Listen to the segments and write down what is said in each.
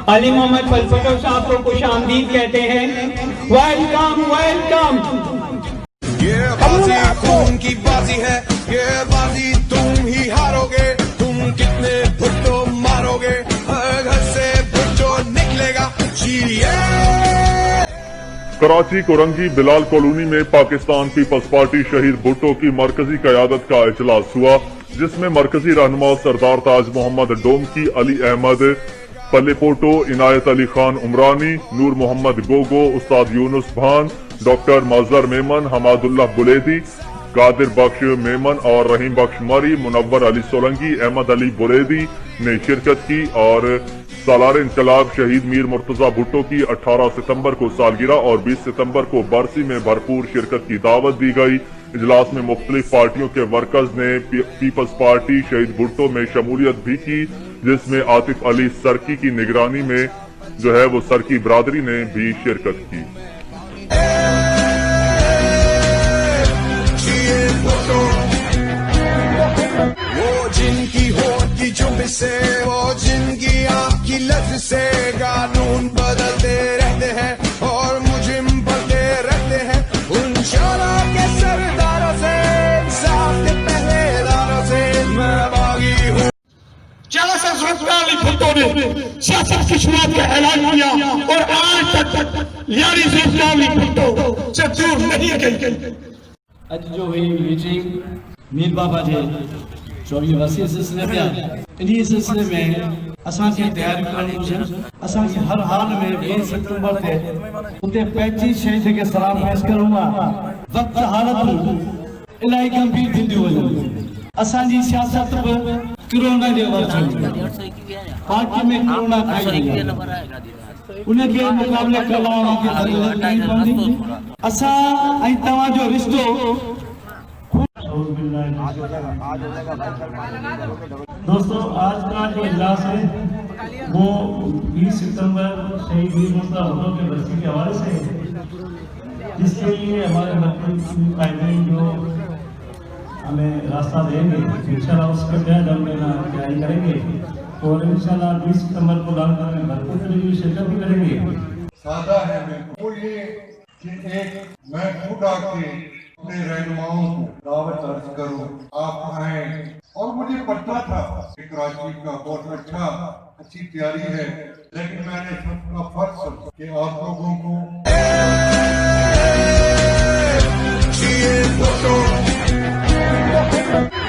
علی محمد فلفٹو صاحب کو خوش آمدید کہتے ہیں. Welcome welcome. یہ بازی خون کی بازی ہے, یہ بازی تم ہی ہارو گے. تم کتنے بھٹو مارو گے, گھر سے بھٹو نکلے گا. کراچی کورنگی بلال کالونی میں پاکستان پیپلز پارٹی شہید بھٹو کی مرکزی قیادت کا اجلاس ہوا, جس میں مرکزی رہنما سردار تاج محمد ڈومکی, علی احمد پلے پوٹو, عنایت علی خان عمرانی, نور محمد گوگو, استاد یونس بھان, ڈاکٹر مظہر میمن, حماد اللہ بلیدی, قادر بخش میمن اور رحیم بخش مری, منور علی سولنگی, احمد علی بلیدی نے شرکت کی. اور سالار انقلاب شہید میر مرتضی بھٹو کی 18 ستمبر کو سالگرہ اور 20 ستمبر کو برسی میں بھرپور شرکت کی دعوت دی گئی. اجلاس میں مختلف پارٹیوں کے ورکرز نے پیپلز پارٹی شہید بھٹو میں شمولیت بھی کی, جس میں عاطف علی سرکی کی نگرانی میں جو ہے وہ سرکی برادری نے بھی شرکت کی. وہ جن کی ہوٹ کی جنب سے, وہ جن کی آنکھ کی لفظ سے قانون بدلتے رہتے ہیں اور مجرم بنتے رہتے ہیں. ان شعراء کے سرداروں سے, انصاف کے پہلے داروں سے میں باغی ہوں. 400 سال علی بھٹو نے سیاست کی شروعات کا اعلان کیا اور آج تک یاری سے علی بھٹو سے دور نہیں گئی. اج جو ہوئی میٹنگ میر بابا جی 24 وسیع سلسلے میں, انہی سلسلے میں اساں کی تیاری کرنی ہوئی. اساں کی ہر حال میں 20 ستمبر تے اتے 25 شہید کے سلام پیش کروں گا. وقت حالت الہی گمبھیر تھیندی وئی. اساں جی سیاست پر کرونا جو پارٹی میں کرونا کھائی وئی, انہیں کے مقابلے کلام کی ضرورت نہیں پڑی. اساں ای توجہ رشتو دوستو, آج کا جو اجلاس ہے وہ 20 ستمبر شہید میر مرتضی بھٹو کے برسی کے حوالے سے ہے, جس کے لیے ہمارے مرکزی قائدین جو ہمیں راستہ دیں گے انشاءاللہ اس کے تحت ہم تیاری کریں گے اور انشاءاللہ 20 ستمبر کو لان کرنے بھرپور طریقے کی شرکت بھی کریں گے. سادہ ہے بالکل, وہ یہ کہ ایک میں خود آ کے اپنے رہنماؤں کو دعوت عرض کروں, آپ آئیں. اور مجھے پتہ تھا کہ کراچی کا بہت اچھی تیاری ہے, لیکن میں نے سب کا فرض سمجھا کہ آپ لوگوں کو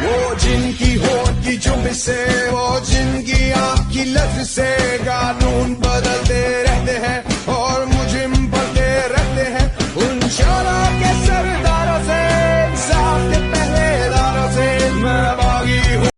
وہ جن کی ہوٹ کی جنب سے, وہ جن کی آنکھ کی لفظ سے قانون